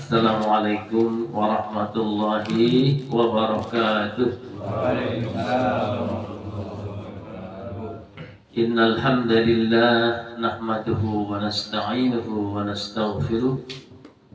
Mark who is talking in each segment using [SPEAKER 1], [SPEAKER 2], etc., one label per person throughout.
[SPEAKER 1] Assalamualaikum warahmatullahi wabarakatuh. Innal hamdalillah nahmaduhu wa nasta'inuhu wa nastaghfiruh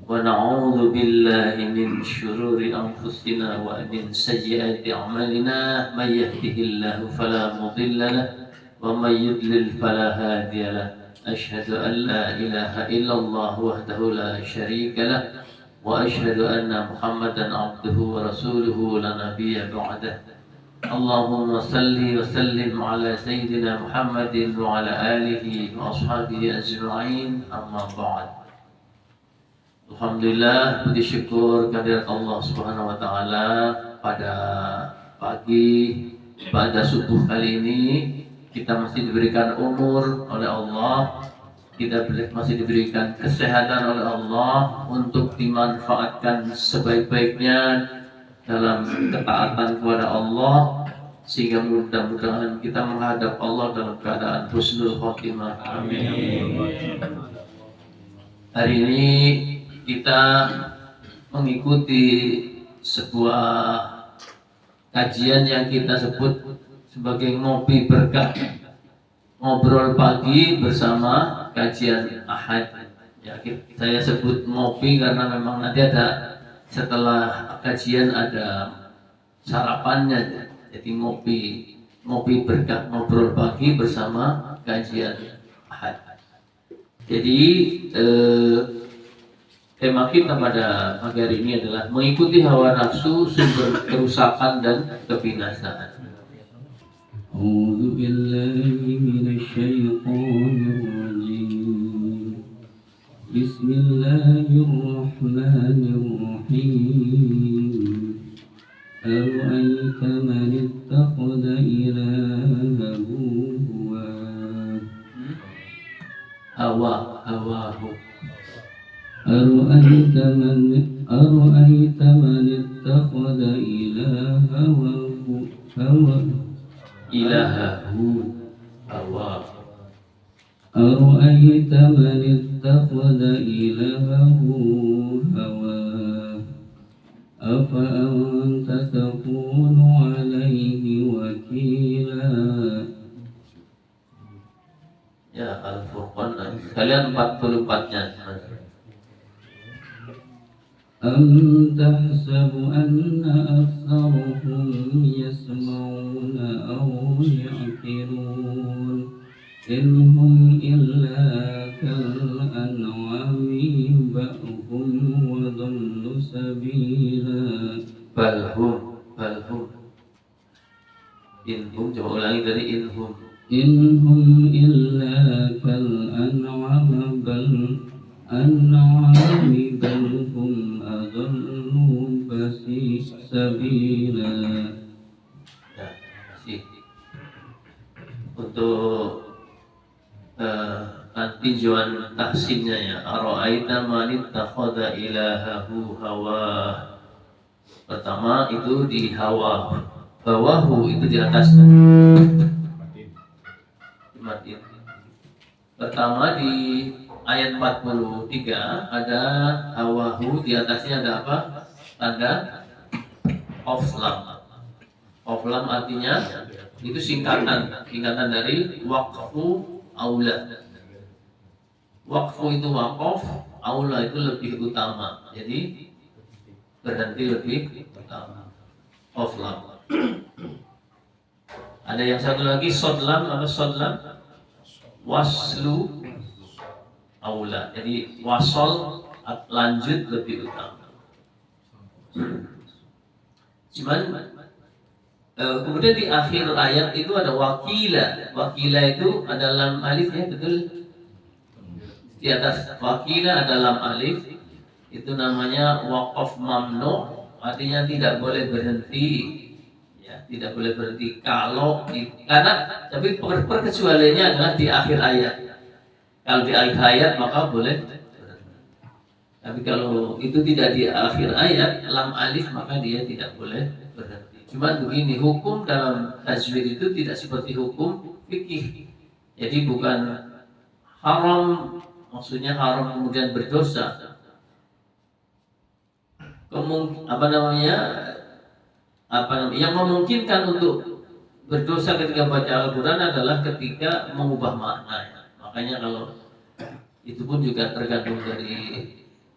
[SPEAKER 1] wa na'udzu billahi min shururi anfusina wa min sayyiati a'malina may yahdihillahu fala mudilla lahu wa may yudlil fala hadiya lahu. Asyhadu an la ilaha illallah wahdahu la syarika lah wa asyhadu anna Muhammadan abduhu wa rasuluhu la nabiyya ba'dah. Allahumma salli wa sallim ala sayyidina Muhammadin wa ala alihi wa ashabihi ajma'in, amma ba'd. Alhamdulillah, puji syukur kehadirat Allah Subhanahu wa taala pada pagi pada subuh kali ini kita masih diberikan umur oleh Allah, kita masih diberikan kesehatan oleh Allah untuk dimanfaatkan sebaik-baiknya dalam ketaatan kepada Allah, sehingga mudah-mudahan kita menghadap Allah dalam keadaan husnul khotimah. Amin. Hari ini kita mengikuti sebuah kajian yang kita sebut sebagai ngopi berkah, ngobrol pagi bersama kajian Ahad. Ya, saya sebut ngopi karena memang nanti ada setelah kajian ada sarapannya, jadi ngopi berkah, ngobrol pagi bersama kajian Ahad. Jadi tema kita pada pagi hari ini adalah mengikuti hawa nafsu, sumber kerusakan dan kebinasaan.
[SPEAKER 2] أعوذ بالله من الشيطان الرجيم بسم الله الرحمن الرحيم أرأيت من اتخذ إلهه
[SPEAKER 1] هواه
[SPEAKER 2] أرأيت من اتخذ إلهه
[SPEAKER 1] هواه
[SPEAKER 2] أرأيت من اتخذ إلهه هواه أفأنت تكون عليه وكيلا.
[SPEAKER 1] Ya, Al-Furqan kalian 44-nya.
[SPEAKER 2] أم تحسب أن أكثرهم يسمعون أو يعقلون إن هم إلا كالأنعام بل هم وضلوا سبيلا.
[SPEAKER 1] بل هم inhum, coba ulangi dari inhum.
[SPEAKER 2] إن هم إلا كالأنعام بل هم أضلوا سبيلا.
[SPEAKER 1] Ya, masih untuk tinjauan tahsinnya ya. Ara'aita man ittakhadha ilahahu hawa. Pertama itu di hawa, bawahu itu di atasnya. Pertama di ayat 43 ada hawahu, di atasnya ada apa? Tanda oflam. Oflam artinya itu singkatan dari waqfu aula. Waqfu itu waqaf, aula itu lebih utama. Jadi berhenti lebih utama. Oflam. Ada yang satu lagi sodlam, apa sodlam? Waslu aula. Jadi wasol lanjut lebih utama. Cuman kemudian di akhir ayat itu ada wakila. Wakila itu ada lam alif ya, betul? Di atas wakila ada lam alif. Itu namanya waqaf mamnu, artinya tidak boleh berhenti. Ya, tidak boleh berhenti karena tapi perkecualiannya adalah di akhir ayat. Kalau di akhir ayat maka boleh berhenti. Tapi kalau itu tidak di akhir ayat lam alif maka dia tidak boleh berhenti. Cuma begini, hukum dalam tajwid itu tidak seperti hukum fikih. Jadi bukan haram, maksudnya haram kemudian berdosa. yang memungkinkan untuk berdosa ketika baca Al-Quran adalah ketika mengubah makna. Makanya kalau itu pun juga tergantung dari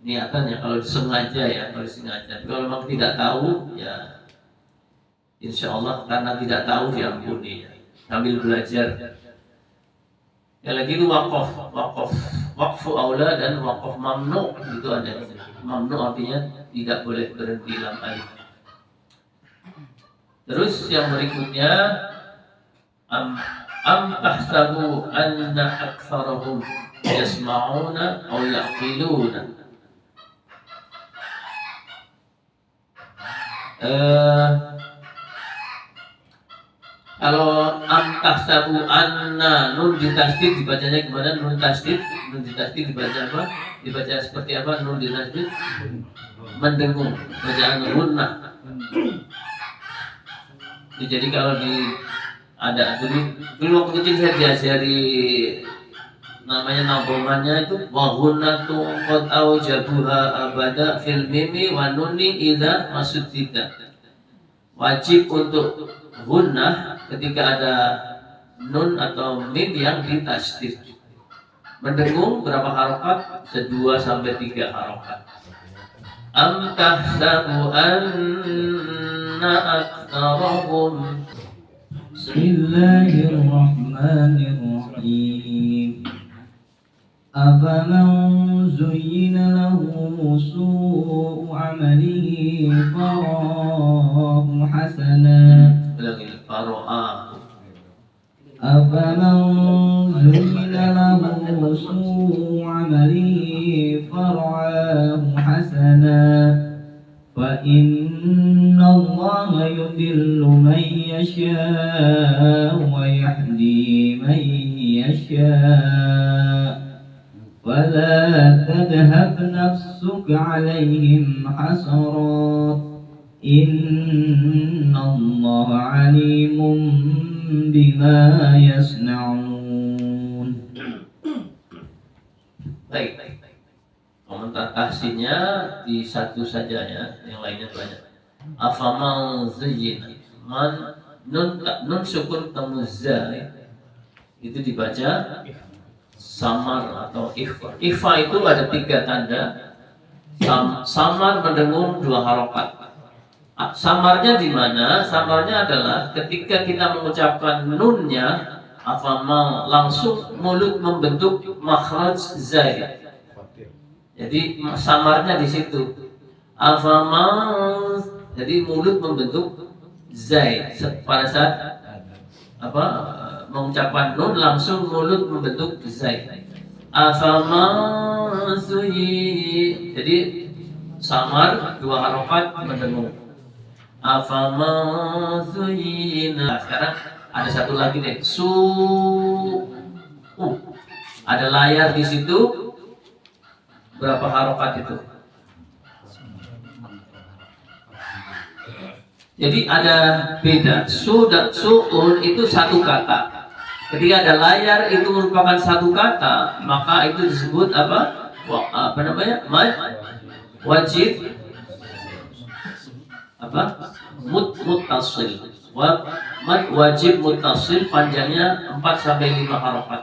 [SPEAKER 1] niatannya. Kalau disengaja ya, kalau memang tidak tahu ya, insya Allah karena tidak tahu diampuni ya. Sambil belajar. Ya lagi itu wakfu aula dan wakfu mamnu itu ada. Mamnu artinya tidak boleh berhenti lam alif. Terus yang berikutnya am tahsabu anna aktsarahum yasma'una aw yaqiluna. Kalau am tahsabu anna nun ditasdid dibacanya gimana? Nun ditasdid dibaca apa? Dibaca seperti apa? Nun ditasdid mendengung, bacaan gunnah. Jadi kalau ada dulu waktu kecil saya diajari namanya nabomannya itu wa gunnatu qad aujabuha abada fil mimi wa nuni idza masuddida. Wajib untuk gunnah ketika ada nun atau mim yang ditasdid. Mendengung berapa harokat? 2 sampai 3 harokat. Am tahsabu anna aktsarahum.
[SPEAKER 2] Bismillahirrahmanirrahim. Afaman zuyyina lahu su'u 'amalihi fara'ahu hasanan. أفمن زين له سوء عمله فرعاه حسنا فإن الله يضل من يشاء ويهدي من يشاء ولا تذهب نفسك عليهم حسرات إن الله عليم بما يصنعون.
[SPEAKER 1] Baik. Komentar tahsinnya di satu saja ya, yang lainnya banyak. Afaman zayyina man nun sukun tamuzza itu dibaca samar atau ikhfa. Ikhfa itu ada 3 tanda. Samar mendengung 2 harokat. Samarnya di mana? Samarnya adalah ketika kita mengucapkan nunnya afama langsung mulut membentuk makhraj zai. Jadi samarnya di situ. Afama jadi mulut membentuk zai pada saat mengucapkan nun langsung mulut membentuk zai. Afama suyi. Jadi samar 2 harokat mendengung. Afama zuyina. Sekarang ada satu lagi nih. Ada layar di situ. Berapa harokat itu? Jadi ada beda. Su'un itu satu kata. Ketika ada layar itu merupakan satu kata, maka itu disebut apa? Wajib muttasil. Wajib muttasil panjangnya 4 sampai 5 harokat.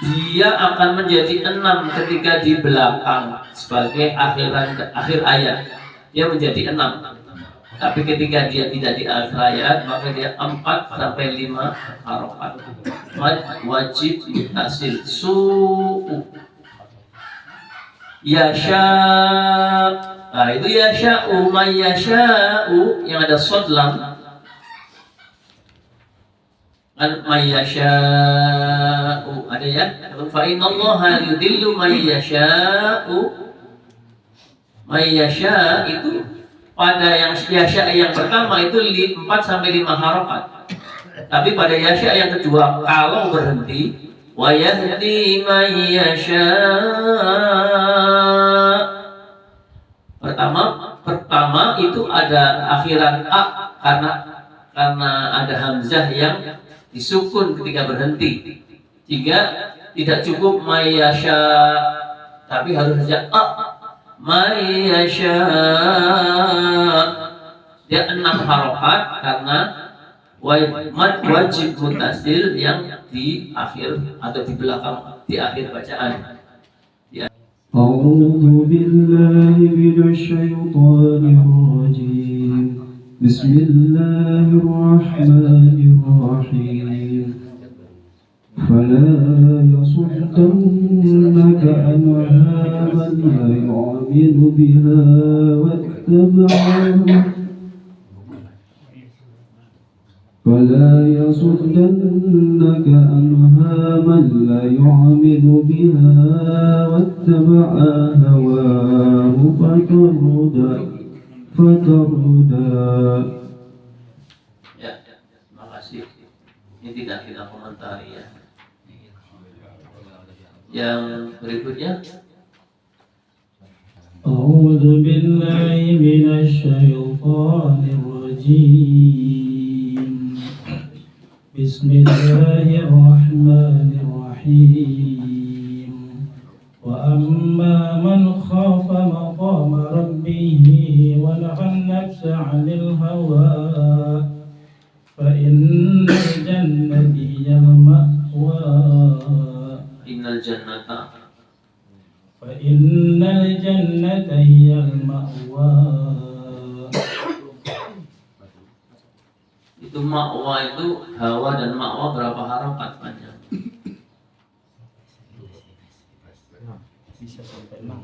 [SPEAKER 1] Dia akan menjadi 6 ketika di belakang sebagai akhir ayat. Dia menjadi 6. Tapi ketika dia tidak di akhir ayat, maka dia 4 sampai 5 harokat. Wajib muttasil. Yasha. Nah itu yasha'u may yasha'u yang ada shad lam. Kan may yasha'u ada ya. Fa innallaha yudillu may yasha'u. May yasha' itu pada yang yasha' yang pertama itu 4 sampai 5 harokat. Tapi pada yasha' yang kedua kalau berhenti wa yahdi may yasha'. Pertama itu ada akhiran a karena ada hamzah yang disukun ketika berhenti. 3 tidak cukup may yasha, tapi harus saja a. may yasha. Dia 6 harokat karena mad wajib mutasil yang di akhir atau di belakang, di akhir bacaan.
[SPEAKER 2] أعوذ بالله من الشيطان الرجيم بسم الله الرحمن الرحيم فلا يصدنك عنها من لا يؤمن بها فلا يصدنك عنها من لا يؤمن بها واتبع هواه فتردى.
[SPEAKER 1] Ya, terima kasih. Ini tidak kita komentari ya. Yang berikutnya,
[SPEAKER 2] A'udzu billahi minasyaitonir rajim. Bismillahirrahmanirrahim. Wa amma man khafa maqama rabbih wa nahan nafsa 'anil hawa fa innal jannata hiyal ma'wa.
[SPEAKER 1] innal jannata.
[SPEAKER 2] فإن الجنة هي المأوى.
[SPEAKER 1] Itu ma'wa itu hawa dan ma'wa berapa harokat panjang?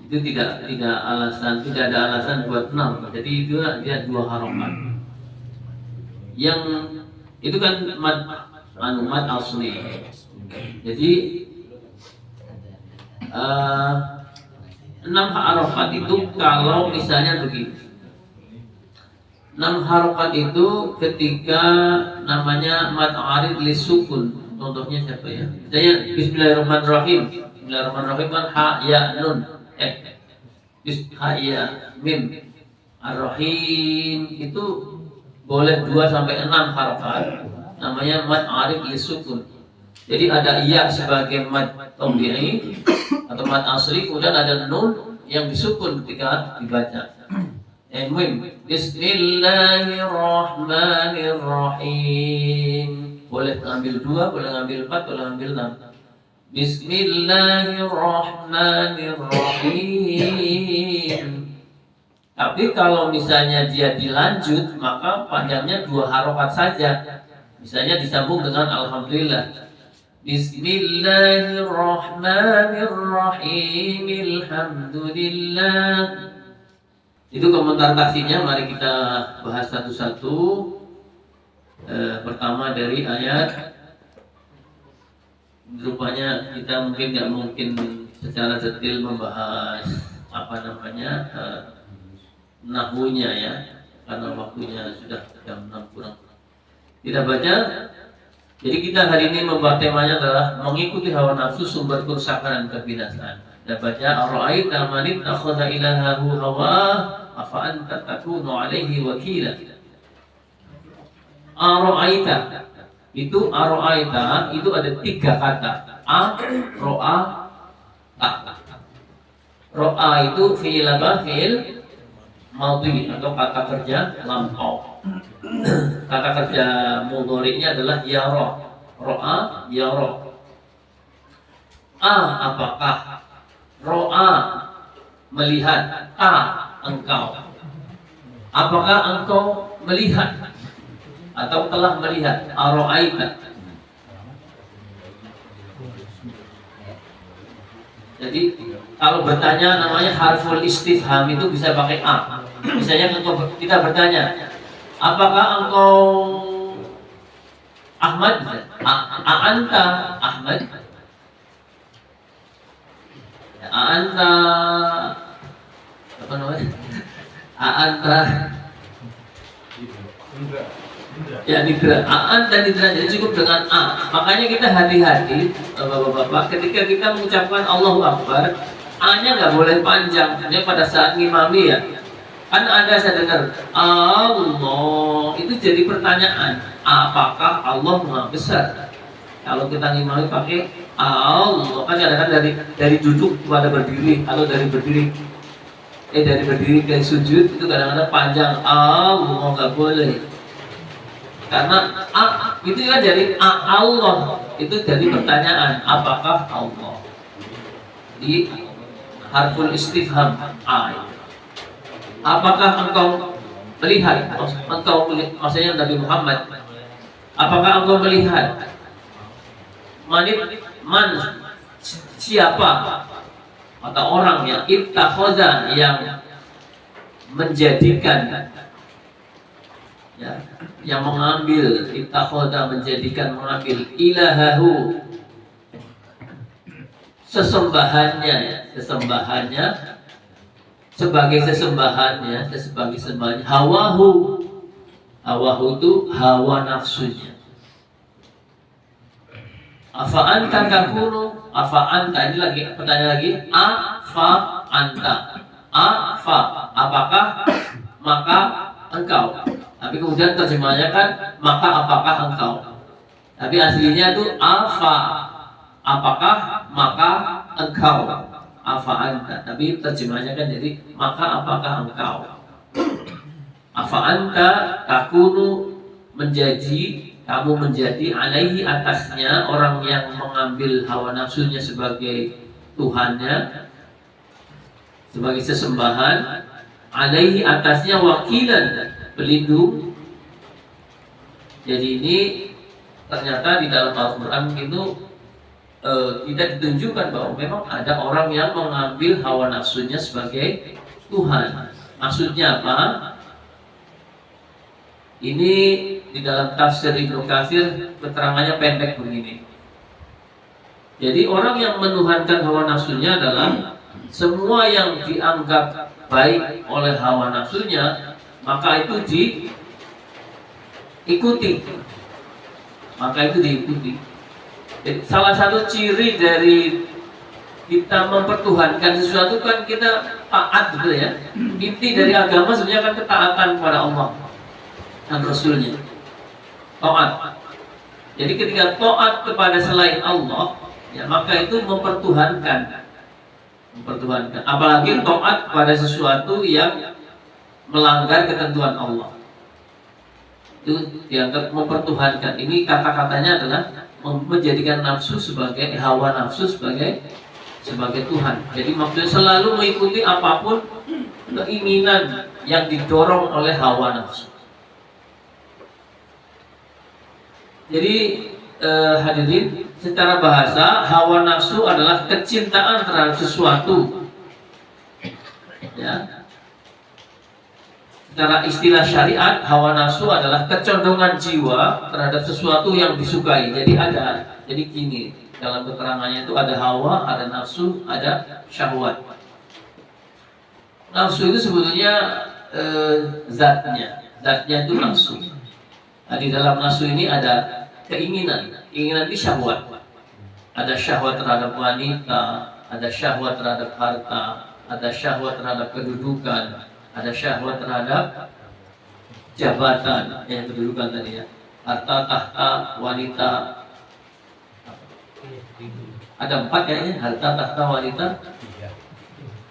[SPEAKER 1] Itu tidak ada alasan buat 6. Jadi itu dia 2 harokat. Yang itu kan mad asli. Jadi 6 harokat itu kalau misalnya begini, 6 harokat itu ketika namanya mad arid li sukun. Contohnya siapa ya? Misalnya Bismillahirrahmanirrahim. Bismillahirrahmanirrahim kan ha ya nun ha ya mim. Ar-Rahim itu boleh 2 sampai 6 harokat. Namanya mad arid li sukun. Jadi ada ya sebagai mad tabi'i atau mad asli, kemudian ada nun yang disukun ketika dibaca. Mim. Bismillahirrahmanirrahim. Boleh ngambil 2, boleh ngambil 4, boleh ngambil 6. Bismillahirrahmanirrahim. Tapi kalau misalnya dia dilanjut, maka panjangnya 2 harokat saja. Misalnya disambung dengan alhamdulillah. Bismillahirrahmanirrahim. Alhamdulillah. Itu komentar taksinya. Mari kita bahas satu-satu. Pertama dari ayat. Rupanya kita nggak mungkin secara detail membahas nahwunya ya, karena waktunya sudah jam 6 kurang. Kita baca. Jadi kita hari ini membahas temanya adalah mengikuti hawa nafsu sumber kerusakan dan kebinasaan. Kita baca ara'aita man ittakhadha ilahahu hawa afa anta takunu alaihi wakila. Ara'aita itu ada 3 kata. Ro'a ta. Ro'a itu fi'il apa? Fi'il madhi atau kata kerja lampau. Kata kerja mudhari'nya adalah yara. Ro'a yara. Apakah? Ro'a melihat. Engkau. Apakah engkau melihat atau telah melihat? Ara'aita. Jadi kalau bertanya namanya harful istifham itu bisa pakai a. Misalnya kita bertanya, apakah engkau Ahmad? A'anta Ahmad? A'anta apa namanya? A'anta ya Nidra. A'anta Nidra. Jadi cukup dengan a. Makanya kita hati-hati bapak-bapak ketika kita mengucapkan Allahu Akbar, a-nya nggak boleh panjang. Hanya pada saat ngimami ya. Kan ada saya dengar Allah itu jadi pertanyaan, apakah Allah Maha Besar? Kalau kita ngimami pakai Allah, kan kadang-kadang dari duduk kepada berdiri atau dari berdiri dari berdiri ke sujud itu kadang-kadang panjang, Allah nggak boleh. Karena itu kan jadi Allah, itu jadi pertanyaan, apakah Allah? Di harful istifham apakah engkau melihat? Maksudnya Nabi Muhammad, apakah engkau melihat? Siapa atau orang yang ittakhadha, yang menjadikan, ya, yang mengambil, ittakhadha menjadikan, mengambil, ilahahu sesembahannya sebagai sesembahannya, hawahu itu hawa nafsunya. Afa anta takunu, afa anta, ini lagi pertanyaan lagi, afa anta, apakah, maka engkau. Tapi kemudian terjemahnya kan maka apakah engkau. Tapi aslinya itu apakah, maka engkau, afa anta. Tapi terjemahnya kan jadi maka apakah engkau. Afa anta takunu, kamu menjadi alaihi, atasnya, orang yang mengambil hawa nafsunya sebagai Tuhannya, sebagai sesembahan, alaihi, atasnya, wakilan, pelindung. Jadi ini ternyata di dalam Al-Quran itu tidak ditunjukkan bahwa memang ada orang yang mengambil hawa nafsunya sebagai Tuhan. Maksudnya apa? Ini di dalam tafsir Ibnu Katsir keterangannya pendek begini. Jadi orang yang menuhankan hawa nafsunya adalah semua yang dianggap baik oleh hawa nafsunya, maka itu diikuti. Jadi salah satu ciri dari kita mempertuhankan sesuatu kan kita taat, gitu ya. Inti dari agama sebenarnya kan ketaatan kepada Allah dan Rasulnya, taat. Jadi ketika taat kepada selain Allah, ya, maka itu mempertuhankan. Apalagi taat kepada sesuatu yang melanggar ketentuan Allah, itu dianggap mempertuhankan. Ini kata-katanya adalah menjadikan nafsu sebagai hawa nafsu sebagai Tuhan. Jadi maksudnya selalu mengikuti apapun keinginan yang didorong oleh hawa nafsu. Jadi hadirin, secara bahasa hawa nafsu adalah kecintaan terhadap sesuatu, ya. Secara istilah syariat, hawa nafsu adalah kecondongan jiwa terhadap sesuatu yang disukai. Jadi gini, dalam keterangannya itu ada hawa, ada nafsu, ada syahwat. Nafsu itu sebetulnya zatnya itu nafsu. Nah, di dalam nafsu ini ada keinginan itu syahwat. Ada syahwat terhadap wanita, ada syahwat terhadap harta, ada syahwat terhadap kedudukan, ada syahwat terhadap jabatan, yang kedudukan tadi, ya. Harta, tahta, wanita. Ada 4 kayaknya, harta, tahta, wanita.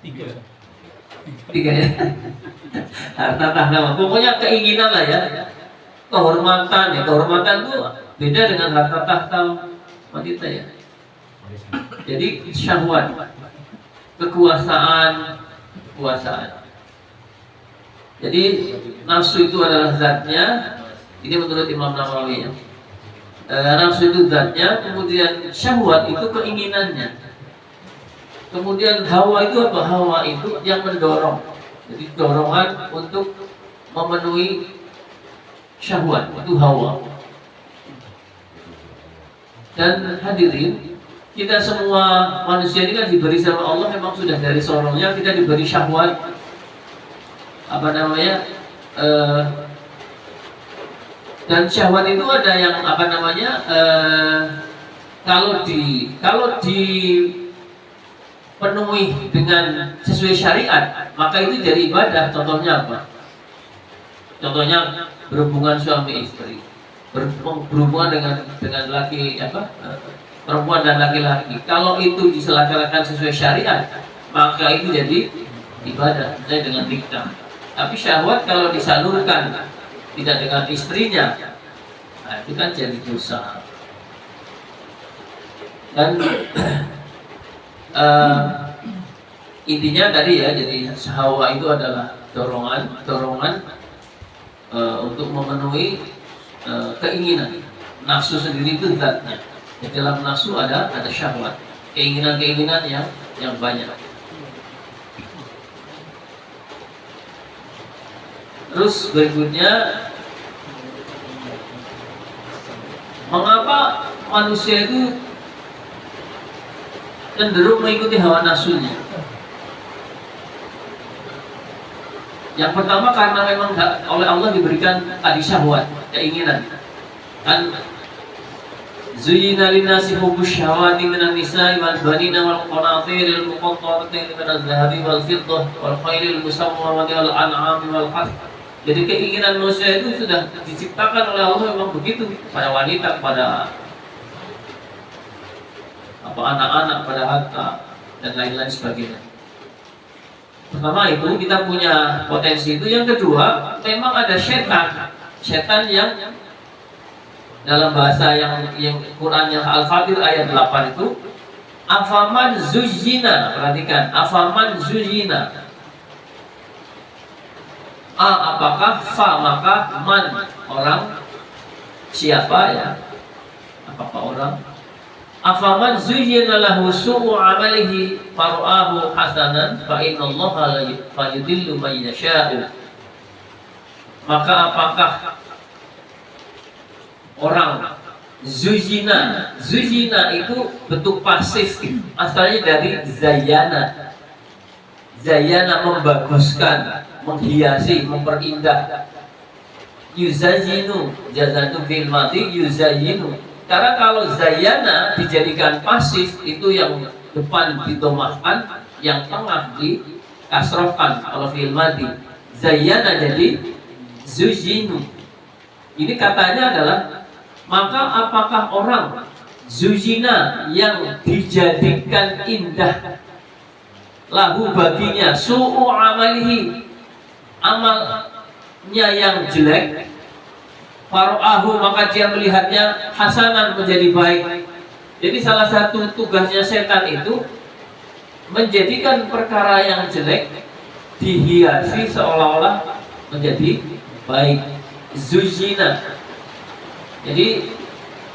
[SPEAKER 1] 3 ya. Harta, tahta, pokoknya keinginan lah, ya. Kehormatan itu beda dengan harta tahta wanita, ya. Jadi syahwat, kekuasaan. Jadi nafsu itu adalah zatnya. Ini menurut Imam Nawawi, ya. Nafsu itu zatnya, kemudian syahwat itu keinginannya. Kemudian hawa itu apa? Hawa itu yang mendorong. Jadi dorongan untuk memenuhi syahwat, itu hawa. Dan hadirin, kita semua manusia ini kan diberi sama Allah, memang sudah dari sononya kita diberi syahwat. Dan syahwat itu ada yang kalau dipenuhi dengan sesuai syariat, maka itu jadi ibadah. Contohnya apa? Contohnya berhubungan suami istri, berhubungan dengan laki, perempuan dan laki-laki. Kalau itu diselenggarakan sesuai syariat, maka itu jadi ibadah, misalnya dengan nikah. Tapi syahwat kalau disalurkan tidak dengan istrinya, nah itu kan jadi dosa. Dan intinya tadi ya, jadi syahwat itu adalah dorongan untuk memenuhi keinginan. Nafsu sendiri itu zatnya. Di dalam nafsu ada syahwat, keinginan-keinginan yang banyak. Terus berikutnya, mengapa manusia itu cenderung mengikuti hawa nafsunya? Yang pertama karena memang oleh Allah diberikan tadi syahwat, keinginan. Kan zuyyina lin-nasi hubbus syahawati minan nisa'i wal banina wal qanatiril muqantarati minadh dhahabi wal fiddah wal khairil musawwamati wal an'ami wal harth. Jadi keinginan manusia itu sudah diciptakan oleh Allah memang begitu, pada wanita, pada anak-anak, pada harta dan lain-lain sebagainya. Pertama itu kita punya potensi itu. Yang kedua, memang ada setan yang dalam bahasa yang Quran yang Al-Fatir ayat 8 itu, afaman zuyyina, perhatikan, afaman zuyyina. Apakah, fa maka, man orang, siapa ya, apakah orang, afaman zuyyina lahu su'u amalihi far'ahu hasanan fa innallaha la yudillu man yasha'u. Maka apakah orang zuyyina itu bentuk pasif, asalnya dari zayana membaguskan, menghiasi, memperindah. Yuzayinu, jazatu fil mati yuzayinu. Karena kalau zayana dijadikan pasif, itu yang depan didomahkan, yang tengah dikasrohkan. Kalau fil mati zayana jadi zuyinu. Ini katanya adalah, maka apakah orang zuyina yang dijadikan indah lahu baginya su'u amalihi, amalnya yang jelek, faro'ahu maka dia melihatnya hasanan menjadi baik. Jadi salah satu tugasnya setan itu menjadikan perkara yang jelek dihiasi seolah-olah menjadi baik. Zuzina. Jadi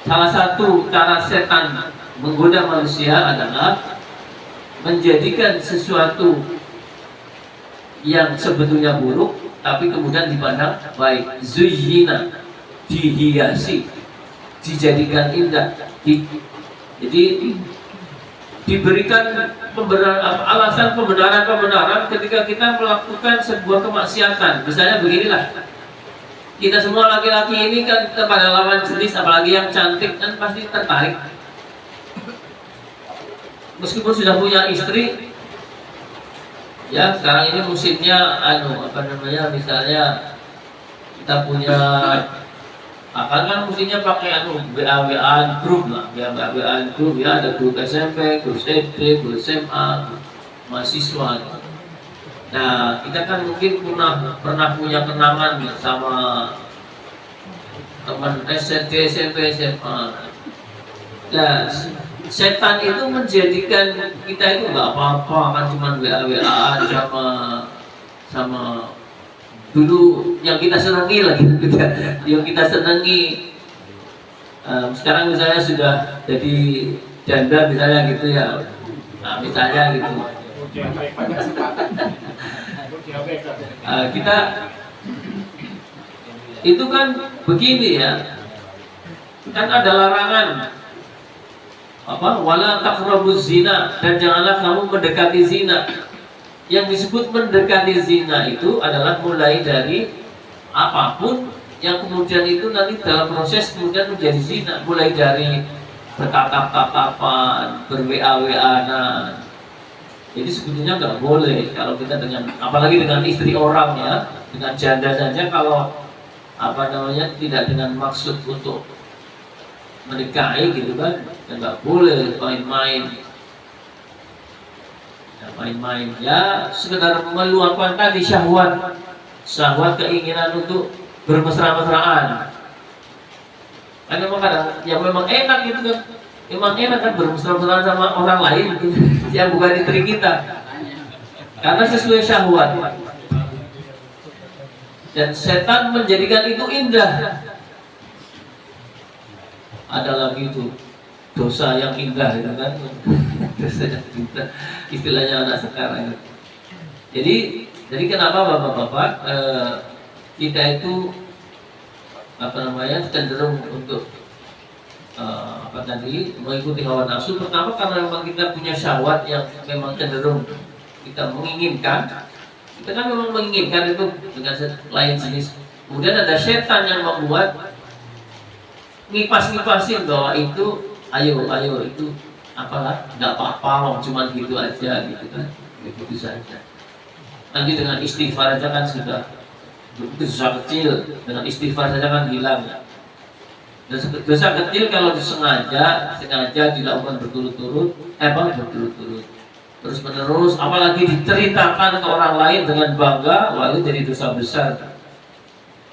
[SPEAKER 1] salah satu cara setan menggoda manusia adalah menjadikan sesuatu yang sebetulnya buruk tapi kemudian dipandang baik. Zuzina, dihiasi, dijadikan indah. Jadi diberikan alasan pembenaran ketika kita melakukan sebuah kemaksiatan. Misalnya beginilah, kita semua laki-laki ini kan kepada lawan jenis, apalagi yang cantik, kan pasti tertarik. Meskipun sudah punya istri, ya sekarang ini musimnya misalnya kita punya kan musimnya pakai WA grup lah, WA grup ya, ada grup SMP, grup SD, grup SMA, mahasiswa. Nah, kita kan mungkin pernah punya kenangan sama teman SD, SMP, SMA. Nah, setan itu menjadikan kita itu nggak apa-apa, kan cuma WA sama dulu yang kita senangi lagi, yang kita senangi. Sekarang misalnya sudah jadi janda misalnya gitu ya, nah, misalnya gitu. Kita itu kan begini ya, kan ada larangan wala taqrabuz zina, dan janganlah kamu mendekati zina. Yang disebut mendekati zina itu adalah mulai dari apapun yang kemudian itu nanti dalam proses kemudian menjadi zina, mulai dari bertatap-tatapan, ber-WA-WA-an. Jadi sebetulnya nggak boleh kalau kita apalagi dengan istri orang ya, dengan janda saja, kalau tidak dengan maksud untuk menikahi gitu kan, nggak boleh main-main. main-main ya, sekedar meluapkan tadi syahwat keinginan untuk bermesra-mesraan. Kan memang kadang ya memang enak gitu kan, memang enak kan bermesra-mesraan sama orang lain gitu. Yang bukan istri kita, karena sesuai syahwat. Dan setan menjadikan itu indah. Ada lagi itu dosa yang indah gitu kan. Dosa yang indah, istilahnya anak sekarang. Jadi kenapa bapak-bapak kita itu cenderung untuk mengikuti hawa nafsu? Pertama karena memang kita punya syahwat yang memang cenderung kita menginginkan. Kita kan memang menginginkan itu dengan lain jenis. Kemudian ada setan yang membuat ngipas-ngipasin bahwa itu ayo itu apalah, nggak apa-apa, cuman gitu aja gitu kan, begitu saja. Nanti dengan istighfar aja kan sudah, dosa kecil dengan istighfar saja kan hilang. Dosa kecil kalau sengaja dilakukan berturut-turut, terus menerus, apalagi diceritakan ke orang lain dengan bangga, wah itu jadi dosa besar.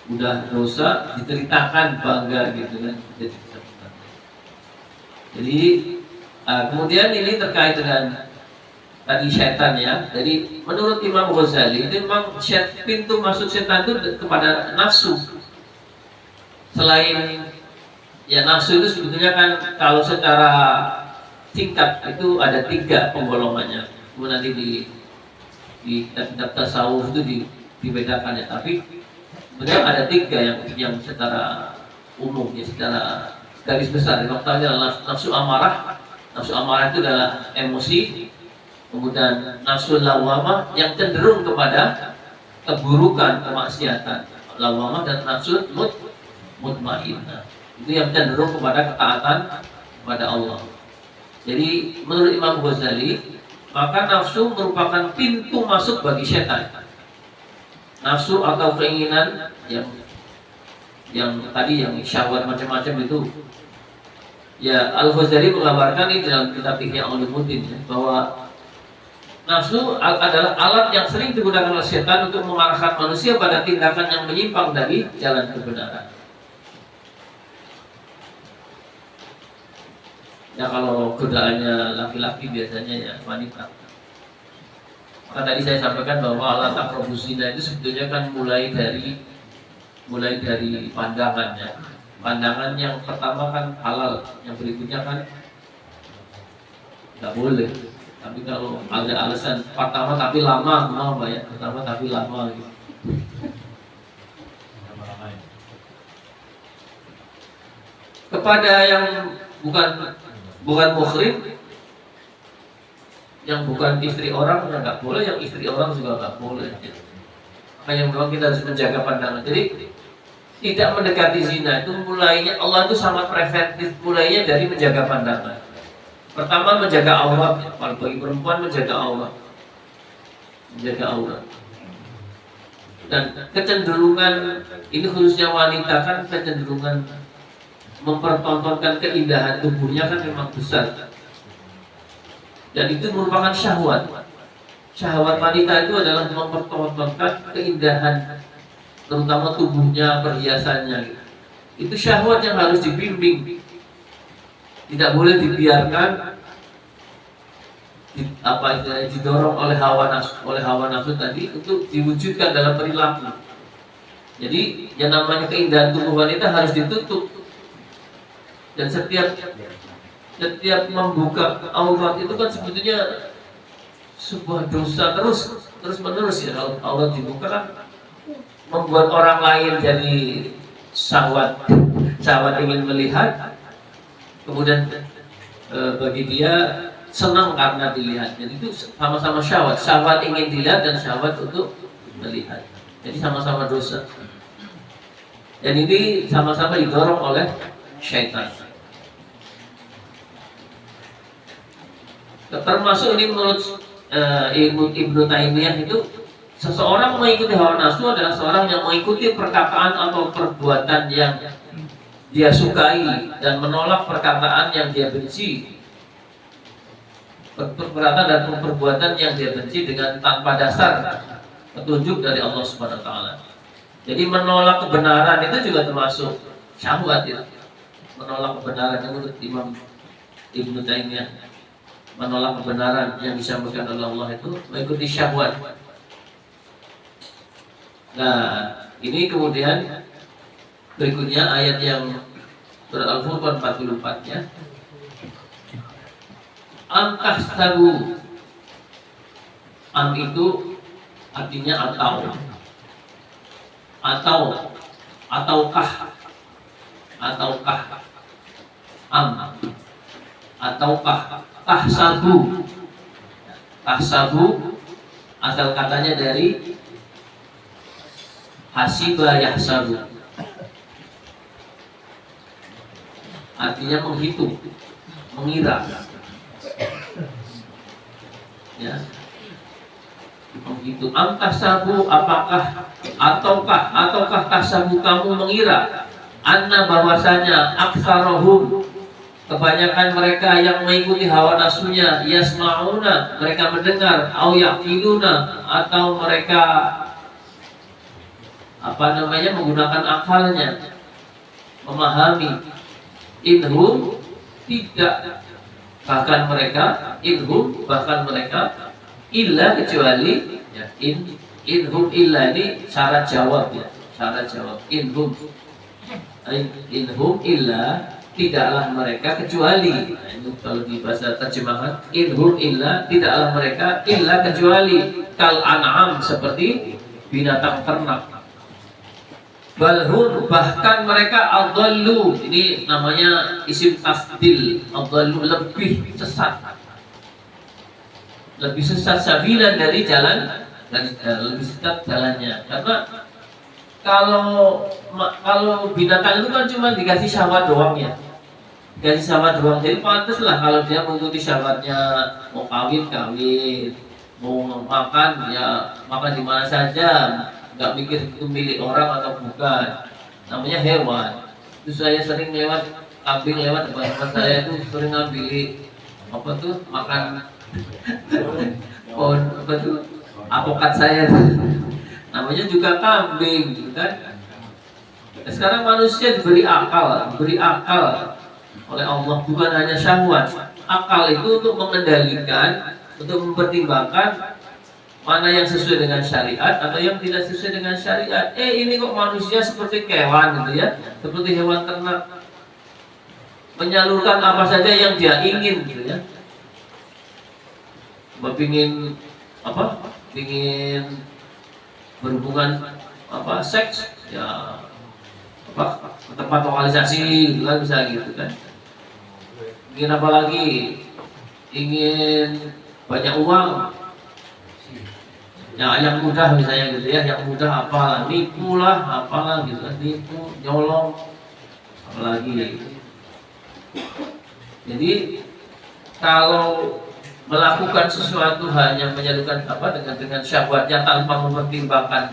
[SPEAKER 1] Udah dosa diceritakan bangga gitu kan, jadi dosa besar. Jadi kemudian ini terkait dengan tadi setan ya. Jadi menurut Imam Ghazali itu memang pintu masuk setan itu kepada nafsu. Selain ya nafsu itu sebetulnya kan kalau secara singkat itu ada 3 penggolongannya. Kemudian nanti di kitab tasawuf itu dibedakan ya. Tapi sebenarnya ada 3 yang secara umum ya, secara garis besar. Yang pertama adalah nafsu amarah. Nafsu amarah itu adalah emosi. Kemudian nafsu lawamah yang cenderung kepada keburukan, kemaksiatan. Lawamah dan nafsu mutmainnah itu yang cenderung kepada ketaatan kepada Allah. Jadi menurut Imam Ghazali, maka nafsu merupakan pintu masuk bagi setan. Nafsu atau keinginan yang tadi yang syahwat macam-macam itu. Ya, Al-Ghazali mengabarkan ini dalam kitab Ihya Ulumuddin ya, bahwa nafsu adalah alat yang sering digunakan oleh setan untuk mengarahkan manusia pada tindakan yang menyimpang dari jalan kebenaran. Ya kalau godaannya laki-laki biasanya ya wanita. Maka tadi saya sampaikan bahwa alat akrobusina itu sebetulnya kan mulai dari pandangannya. Pandangan yang pertama kan halal, yang berikutnya kan nggak boleh. Tapi kalau ada alasan pertama tapi lama, apa ya? Pertama tapi lama gitu. Kepada yang bukan muhrim, yang bukan istri orang ya nggak boleh, yang istri orang juga nggak boleh. Makanya memang kita harus menjaga pandangan. Jadi tidak mendekati zina itu mulainya, Allah itu sangat preventif, mulainya dari menjaga pandangan. Pertama menjaga aurat, kalau bagi perempuan menjaga aurat, dan kecenderungan ini khususnya wanita kan kecenderungan mempertontonkan keindahan tubuhnya kan memang besar, dan itu merupakan syahwat. Syahwat wanita itu adalah mempertontonkan keindahan, terutama tubuhnya, perhiasannya. Itu syahwat yang harus dibimbing. Tidak boleh dibiarkan didorong oleh hawa nafsu tadi untuk diwujudkan dalam perilaku. Jadi yang namanya keindahan tubuh wanita harus ditutup. Dan setiap membuka aurat itu kan sebetulnya sebuah dosa terus menerus ya. Kalau aurat dibuka kan membuat orang lain jadi syahwat ingin melihat, kemudian bagi dia senang karena dilihat. Jadi itu sama-sama syahwat ingin dilihat dan syahwat untuk melihat. Jadi sama-sama dosa. Dan ini sama-sama didorong oleh syaitan. Termasuk ini menurut Ibnu Taimiyah itu, seseorang mengikuti hawa nafsu adalah seorang yang mengikuti perkataan atau perbuatan yang dia sukai dan menolak perkataan yang dia benci. perbuatan dan perbuatan yang dia benci dengan tanpa dasar petunjuk dari Allah Subhanahu wa taala. Jadi menolak kebenaran itu juga termasuk syahwat ya. Menolak kebenaran menurut Imam Ibnu Taimiyah, menolak kebenaran yang disampaikan oleh Allah itu mengikuti syahwat. Nah, ini kemudian berikutnya ayat yang surat Al-Furqan 44 ya. Am tahsabu, am itu artinya ataukah am ataukah tahsabu asal katanya dari hasiba yahsabu, artinya menghitung, mengira ya, begitu. Tahsabu, apakah ataukah tahsabu kamu mengira anna bahwasanya aktsarahum kebanyakan mereka yang mengikuti hawa nafsunya yasmauna mereka mendengar, au yaqiluna atau mereka menggunakan akalnya memahami, inhum tidak bahkan mereka illa kecuali ya, inhum illa ini syarat jawab ya, inhum illa tidaklah mereka kecuali, nah, itu kalau di bahasa terjemahan inhum illa tidaklah mereka illa kecuali kal an'am seperti binatang ternak, balhum bahkan mereka adallu, ini namanya isim tafdil, adallu lebih sesat sabilan dari jalan, lebih sesat jalannya. Karena kalau binatang itu kan cuma dikasih syahwat doang ya, jadi pantas lah kalau dia mengikuti syahwatnya, mau kawin, mau makan ya makan di mana saja, nggak mikir itu milik orang atau bukan, namanya hewan. Itu saya sering lewat kambing, lewat tempat saya itu sering ngambil makan pohon apokat saya, namanya juga kambing gitu kan. Sekarang manusia diberi akal oleh Allah, bukan hanya syahwat. Akal itu untuk mengendalikan, untuk mempertimbangkan mana yang sesuai dengan syariat atau yang tidak sesuai dengan syariat. Ini kok manusia seperti kewan gitu ya, seperti hewan ternak, menyalurkan apa saja yang dia ingin gitu ya. Pingin berhubungan seks ya, tempat lokalisasi gitu kan, bisa gitu kan. Ingin apa lagi, ingin banyak uang ya, yang mudah misalnya gitu ya, yang mudah apalah, nipu lah apalah gitu kan, nipu, nyolong apalagi. Jadi kalau melakukan sesuatu hanya menyalurkan dengan syahwatnya tanpa mempertimbangkan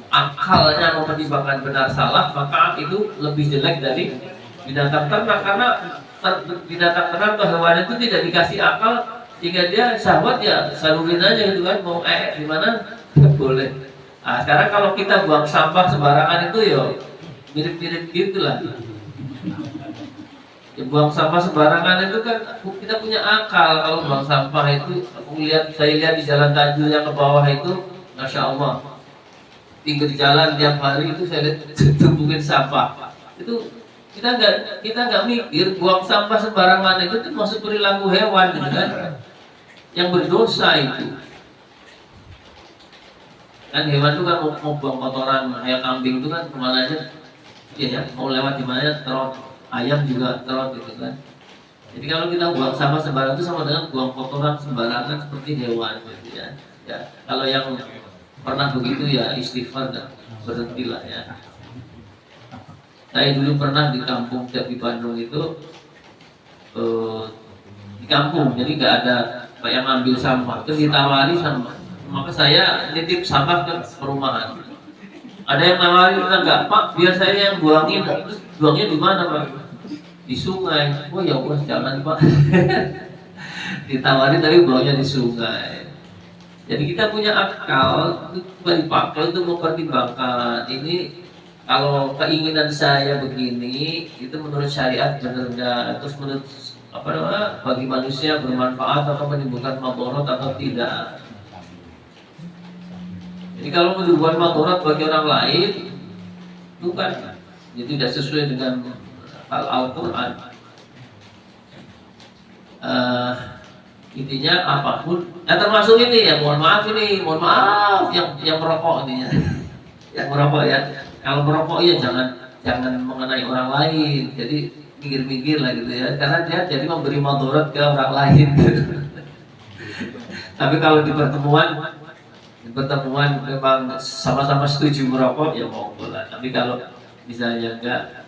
[SPEAKER 1] akalnya, mempertimbangkan benar salah, maka itu lebih jelek dari binatang ternak. Karena binatang ternak atau hewan itu tidak dikasih akal, sehingga dia syahwat ya salurin aja gitu kan, mau di mana boleh. Nah, sekarang kalau kita buang sampah sembarangan itu ya mirip-mirip gitulah. Ya, buang sampah sembarangan itu kan kita punya akal. Kalau buang sampah itu, saya lihat di jalan Tajul yang ke bawah itu, masya Allah, tinggal di jalan tiap hari itu saya lihat tumpukin sampah. Itu kita nggak mikir buang sampah sembarangan itu masuk perilaku hewan gitu kan, yang berdosa itu. Kan hewan itu kan mau buang kotoran, kayak kambing itu kan kemana aja, ya mau lewat di mana terus, ayam juga terus gitu kan. Jadi kalau kita buang sampah sembarangan itu sama dengan buang kotoran sembarangan seperti hewan gitu ya. Ya kalau yang pernah begitu ya istighfar dan berhentilah ya. Saya dulu pernah di kampung di Bandung itu, di kampung, jadi nggak ada yang ngambil sampah, terus ditawari sampah. Maka saya nitip sampah ke perumahan. Ada yang nawari, enggak Pak, biar saya yang buangin. Terus buangnya di mana Pak? Di sungai. Oh ya Allah, jangan Pak. Ditawari tapi baunya di sungai. Jadi kita punya akal itu dipakai untuk mempertimbangkan ini. Kalau keinginan saya begini, itu menurut syariat benar enggak? Terus menurut apa namanya, bagi manusia bermanfaat atau menimbulkan madharat atau tidak? Jadi kalau menimbulkan madharat bagi orang lain, itu kan itu tidak sesuai dengan Al-Quran. Intinya apapun, termasuk ini ya, mohon maaf yang merokok ini ya, yang merokok ya. Kalau merokok ya jangan mengenai orang lain, jadi minggir-minggir lah gitu ya, karena dia jadi memberi madharat ke orang lain. Tapi kalau di pertemuan memang sama-sama setuju merokok ya monggo lah. Tapi kalau misalnya enggak,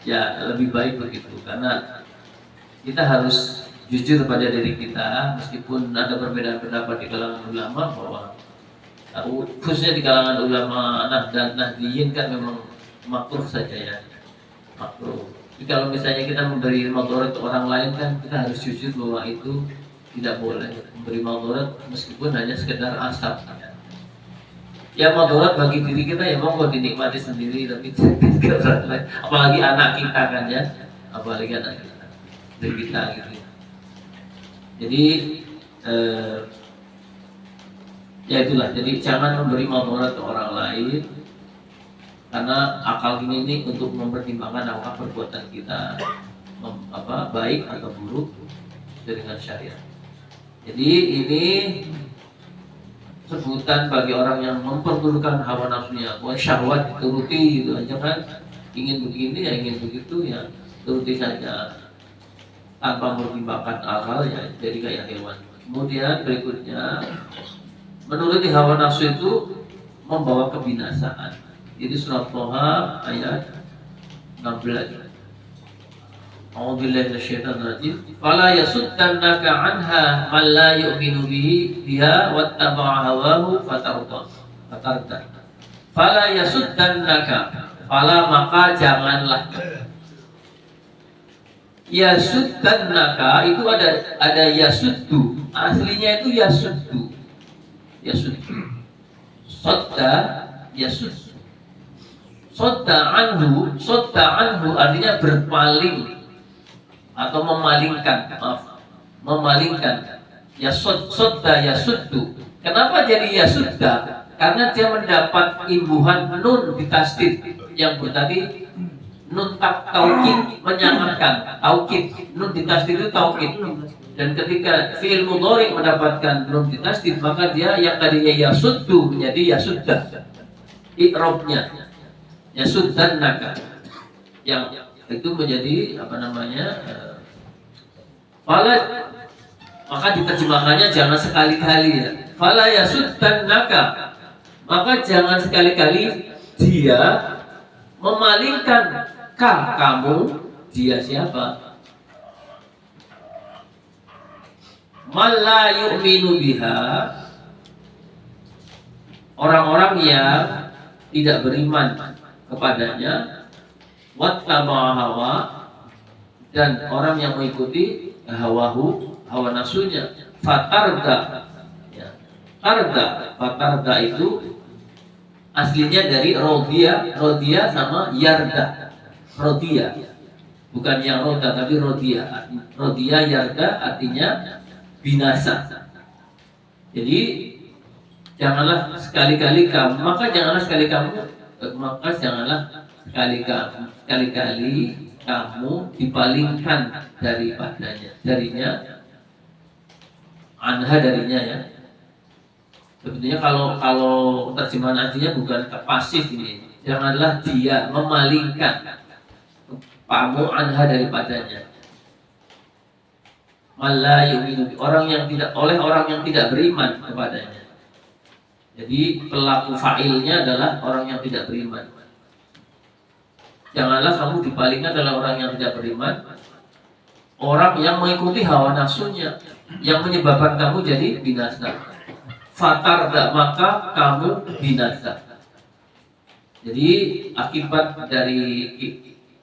[SPEAKER 1] ya lebih baik begitu, karena kita harus jujur pada diri kita, meskipun ada perbedaan pendapat di kalangan ulama bahwa khususnya di kalangan ulama Nahdliyin kan memang makruh saja ya, makruh. Jadi kalau misalnya kita memberi madharat ke orang lain kan kita harus jujur bahwa itu tidak boleh memberi madharat meskipun hanya sekedar asap. Ya madharat bagi diri kita ya monggo dinikmati sendiri, tapi apalagi anak kita kan ya, apalagi anak kita dari kita gitu. Jadi ya itulah, jadi jangan memberi madharat ke orang lain, karena akal ini untuk mempertimbangkan apakah perbuatan kita baik atau buruk dengan syariat. Jadi ini sebutan bagi orang yang memperturutkan hawa nafsunya, syahwat dituruti gitu aja kan, ingin begini ya ingin begitu ya turuti saja tanpa mempertimbangkan akal ya, jadi kayak hewan. Kemudian berikutnya, menuruti hawa nafsu itu membawa kebinasaan. Jadi surat Thaha ayat 16. A'udzubillahi minasyaitonir rajim. Fala yasuddannaka 'anha man la yu'minu biha wattaba'a hawahu fatarda. Fala yasuddannaka, fala maka janganlah. Yasuddannaka itu ada yasuddu, aslinya itu yasuddu. Sodda yasuddu. Sodda anhu artinya berpaling atau memalingkan, memalingkan. Sodda yasuddu. Kenapa jadi yasudda? Karena dia mendapat imbuhan nun di tasdid yang berarti nun taukid, menyangarkan taukid. Nun di tasdid itu taukid. Dan ketika fi'il mudhari mendapatkan nun di tasdid, maka dia yang tadinya yasuddu menjadi yasudda. I'rabnya yasuddannaka, yang itu menjadi apa namanya? Fala, maka diterjemahkannya jangan sekali-kali ya. Fala yasuddannaka, maka jangan sekali-kali dia memalingkan kamu. Dia siapa? Man la yu'minu biha, orang-orang yang tidak beriman kepadanya, wattaba'a hawa, dan orang yang mengikuti hawa nafsunya, fatarda ya. Fatarda itu aslinya dari rodia sama yarda. Rodia bukan yang roda tapi rodia yarda artinya binasa. Jadi janganlah sekali-kali kamu dipalingkan darinya anha darinya ya. Sebetulnya kalau terjemahan aslinya bukan pasif ini. Janganlah dia memalingkan kamu anha daripadanya. Malla yu'minu, orang yang tidak beriman kepadanya. Jadi pelaku fa'ilnya adalah orang yang tidak beriman. Janganlah kamu dipalingkan adalah orang yang tidak beriman, orang yang mengikuti hawa nafsunya, yang menyebabkan kamu jadi binasa. Fatarda, maka kamu binasa. Jadi akibat dari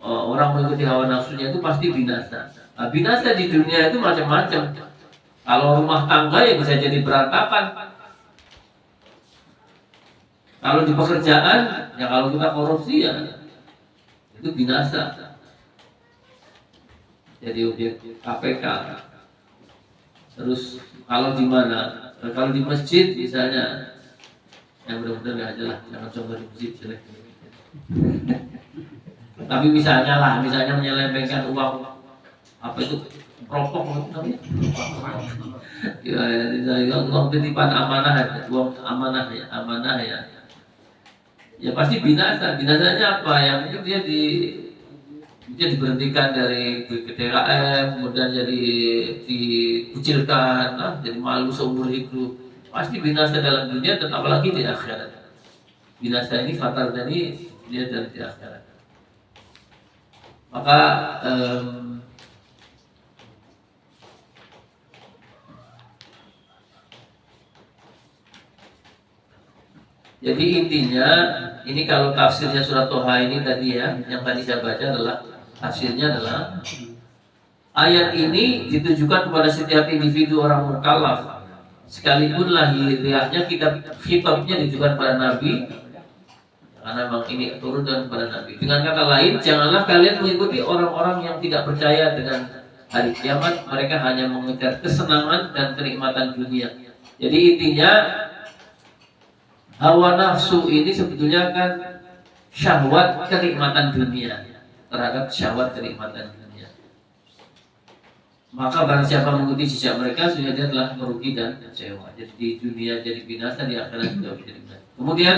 [SPEAKER 1] orang mengikuti hawa nafsunya itu pasti binasa. Nah, binasa di dunia itu macam-macam. Kalau rumah tangga ya bisa jadi berantakan. Kalau di pekerjaan, ya kalau kita korupsi ya itu binasa. Jadi objek KPK. Terus kalau di mana? Kalau di masjid misalnya, yang mudah-mudahan nggak ada lah, jangan coba di masjid jelek. Tapi misalnya menyelempengkan uang apa itu propok namanya? Ya, uang titipan amanah, uang amanah ya. Ya pasti binasa. Binasanya apa? Yang mungkin dia diberhentikan dari PTKM, kemudian jadi dikucilkan, jadi malu seumur hidup. Pasti binasa dalam dunia dan apalagi di akhirat. Binasa ini fatal dari dia dan di akhirat. Maka jadi intinya ini kalau tafsirnya surat Toha ini tadi ya, yang tadi saya baca adalah tafsirnya adalah ayat ini ditujukan kepada setiap individu orang mukallaf, sekalipun lahiriahnya khitabnya ditujukan pada Nabi, karena memang ini turun kepada Nabi. Dengan kata lain, janganlah kalian mengikuti orang-orang yang tidak percaya dengan hari kiamat. Mereka hanya mengejar kesenangan dan kenikmatan dunia. Jadi intinya hawa nafsu ini sebetulnya kan syahwat kenikmatan dunia, terhadap syahwat kenikmatan dunia. Maka barang siapa mengikuti jejak mereka, sudah dia telah merugi dan kecewa. Jadi di dunia jadi binasa, di akhirat juga jadi binasa. Kemudian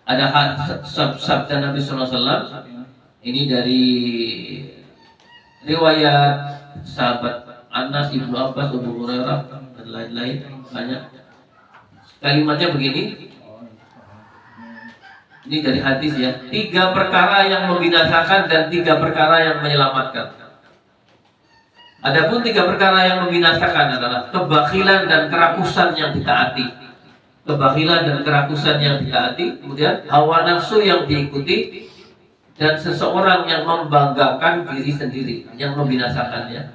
[SPEAKER 1] ada sabda Nabi SAW ini dari riwayat sahabat Anas, Ibnu Abbas, Abu Hurairah dan lain-lain banyak. Kalimatnya begini. Ini dari hadis ya. 3 perkara yang membinasakan dan 3 perkara yang menyelamatkan. Adapun 3 perkara yang membinasakan adalah kebakhilan dan kerakusan yang ditaati. Kebakhilan dan kerakusan yang ditaati. Kemudian hawa nafsu yang diikuti. Dan seseorang yang membanggakan diri sendiri, yang membinasakannya.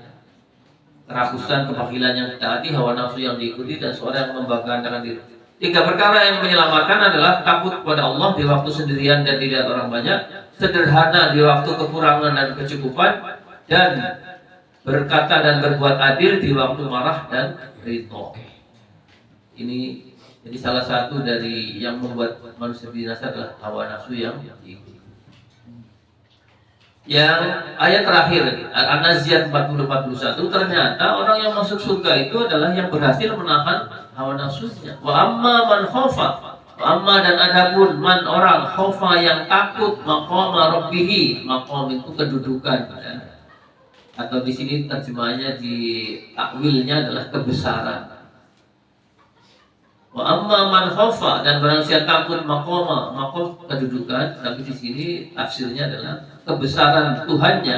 [SPEAKER 1] Kerakusan, kebakhilan yang ditaati, hawa nafsu yang diikuti, dan seorang yang membanggakan diri. 3 perkara yang menyelamatkan adalah takut kepada Allah di waktu sendirian dan dilihat orang banyak, sederhana di waktu kekurangan dan kecukupan, dan berkata dan berbuat adil di waktu marah dan ridho. Ini jadi salah satu dari yang membuat manusia binasa adalah hawa nafsu yang diikuti. Yang ayat terakhir An-Naziat 40-41, ternyata orang yang masuk surga itu adalah yang berhasil menahan hawa nafsunya. Wa amma man khofa, wa amma dan adapun man orang khofa yang takut maqama rabbih, maqam itu kedudukan ya. Atau di sini terjemahannya di takwilnya adalah kebesaran. Wa amma man khofa, dan barang siapa takut maqama, maqam kedudukan, tapi di sini tafsirnya adalah kebesaran Tuhannya.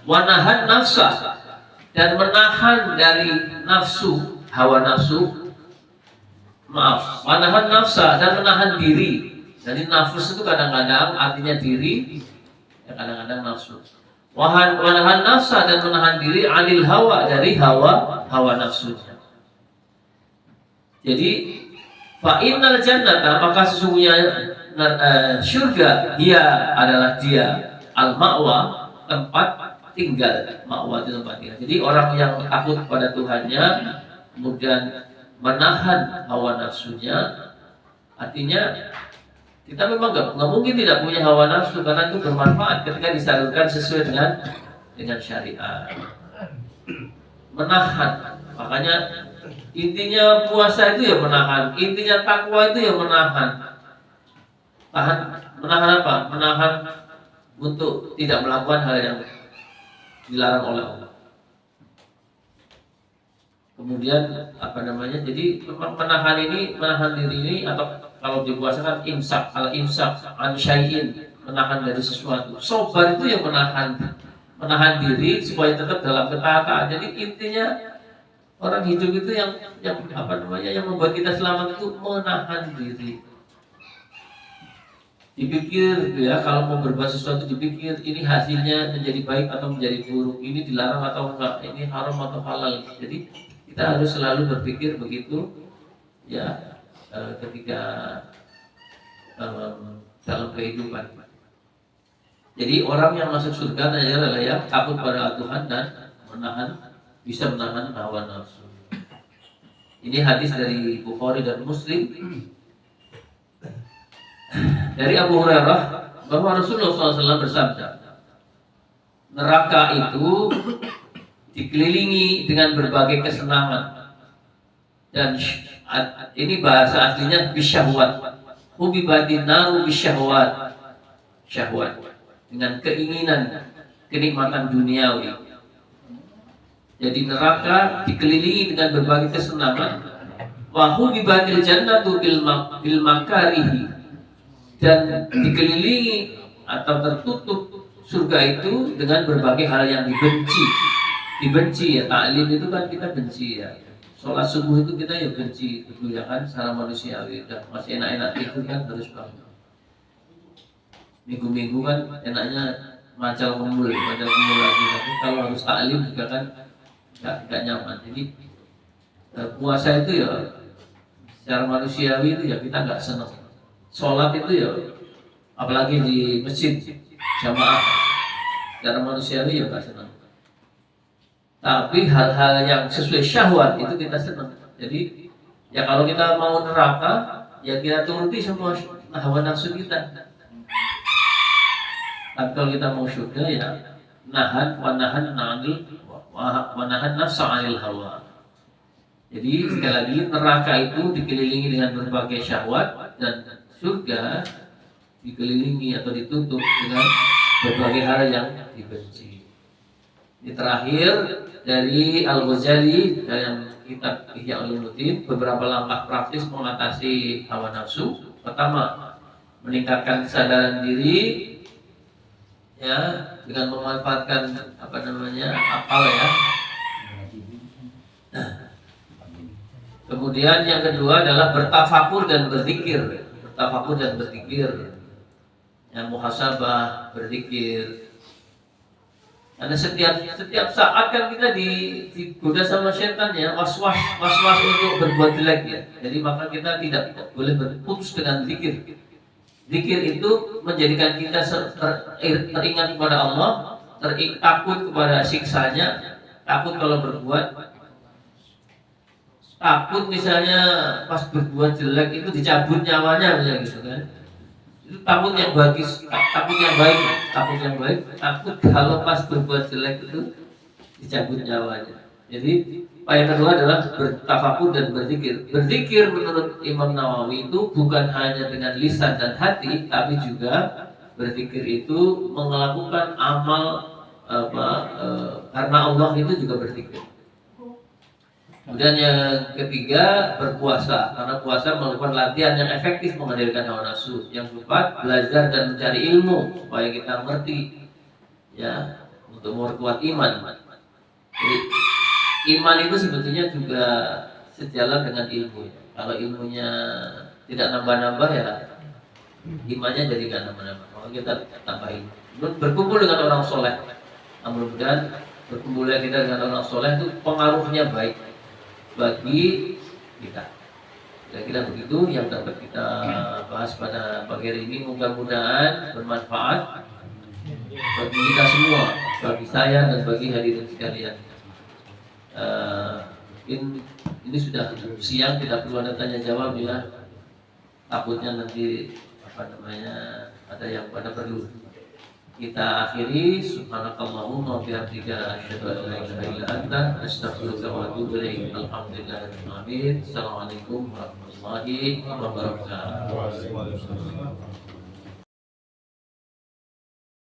[SPEAKER 1] Wa nahan nafsa, dan menahan dari nafsu, hawa nafsu. Menahan nafsa dan menahan diri. Jadi nafsu itu kadang-kadang artinya diri, ya kadang-kadang nafsu. Menahan nafsa dan menahan diri anil hawa, dari hawa nafsunya. Jadi fa innal jannata, maka sesungguhnya syurga dia adalah dia al-ma'wa, tempat tinggal. Ma'wa itu tempat tinggal. Jadi orang yang takut pada Tuhannya kemudian menahan hawa nafsunya, artinya kita memang nggak mungkin tidak punya hawa nafsu, karena itu bermanfaat ketika disalurkan sesuai dengan syariat. Menahan, makanya intinya puasa itu ya menahan, intinya takwa itu ya menahan. Menahan apa? Menahan untuk tidak melakukan hal yang dilarang oleh Allah. Kemudian jadi menahan diri ini, atau kalau dipuasakan imsak, al-imsak an syai'in, menahan dari sesuatu. Sabar itu yang menahan diri supaya tetap dalam ketaatan. Jadi intinya orang hidup itu yang membuat kita selamat itu menahan diri. Dipikir ya, kalau mau berbuat sesuatu dipikir ini hasilnya menjadi baik atau menjadi buruk, ini dilarang atau enggak, ini haram atau halal. Jadi kita kita harus selalu berpikir begitu ya ketika dalam kehidupan. Jadi orang yang masuk surga adalah yang takut pada Tuhan dan bisa menahan hawa nafsu. Ini hadis dari Bukhari dan Muslim dari Abu Hurairah bahwa Rasulullah SAW bersabda, neraka itu dikelilingi dengan berbagai kesenangan dan ini bahasa aslinya bisyahwat. Hubibatin naru bisyahwat, syahwat, dengan keinginan kenikmatan duniawi. Jadi neraka dikelilingi dengan berbagai kesenangan. Wa hubibatil jannatu bil makarihi, dan dikelilingi atau tertutup surga itu dengan berbagai hal yang dibenci ya. Taklim itu kan kita benci ya. Sholat subuh itu kita ya benci, itu ya kan secara manusiawi. Masih enak-enak tidur kan harus bangun. Minggu-minggu kan enaknya macal kumpul lagi. Tapi kalau harus taklim juga kan nggak nyaman. Jadi puasa itu ya secara manusiawi itu ya kita nggak senang. Sholat itu ya apalagi di masjid jamaah secara manusiawi ya nggak senang. Tapi hal-hal yang sesuai syahwat itu kita senang. Jadi ya kalau kita mau neraka ya kita turuti semua hawa nafsu kita. Tapi kalau kita mau surga ya nahan nafsu 'anil hawa. Jadi sekali lagi neraka itu dikelilingi dengan berbagai syahwat dan surga dikelilingi atau ditutup dengan berbagai hal yang dibenci. Ini terakhir dari Al-Ghazali dalam kitab Ihya Ulumuddin, beberapa langkah praktis mengatasi hawa nafsu. Pertama, meningkatkan kesadaran diri ya dengan memanfaatkan akal ya. Kemudian yang kedua adalah bertafakur dan berzikir. Yang muhasabah, berzikir. Karena setiap saat kan kita digoda sama setan ya, was-was untuk berbuat jelek ya. Jadi maka kita tidak boleh berputus dengan zikir. Zikir itu menjadikan kita teringat kepada Allah, takut kepada siksanya, takut kalau berbuat, takut misalnya pas berbuat jelek itu dicabut nyawanya misalnya gitu kan. Itu takut yang baik, takut kalau pas berbuat jelek itu dicabut nyawanya. Jadi yang kedua adalah bertafakur dan berzikir. Berzikir menurut Imam Nawawi itu bukan hanya dengan lisan dan hati, tapi juga berzikir itu melakukan amal karena Allah itu juga berzikir. Kemudian yang ketiga berpuasa, karena puasa merupakan latihan yang efektif mengendalikan hawa nafsu. Yang keempat belajar dan mencari ilmu supaya kita mengerti ya untuk memperkuat iman. Jadi iman itu sebetulnya juga sejalan dengan ilmu. Kalau ilmunya tidak nambah-nambah ya imannya jadi nggak nambah-nambah. Maka kita tambahin. Berkumpul dengan orang soleh. Mudah-mudahan berkumpulnya kita dengan orang soleh itu pengaruhnya baik bagi kita. Kira-kira begitu yang dapat kita bahas pada pagi hari ini. Mudah-mudahan bermanfaat bagi kita semua, bagi saya dan bagi hadirin sekalian. Ini sudah siang, tidak perlu ada tanya jawab ya. Takutnya nanti ada yang pada perlu. Kita akhiri. Subhanakallahumma wa bihamdika asyhadu an la ilaha illa anta astaghfiruka wa atubu ilaik. Alhamdulillahirabbil alamin. Assalamualaikum warahmatullahi wabarakatuh.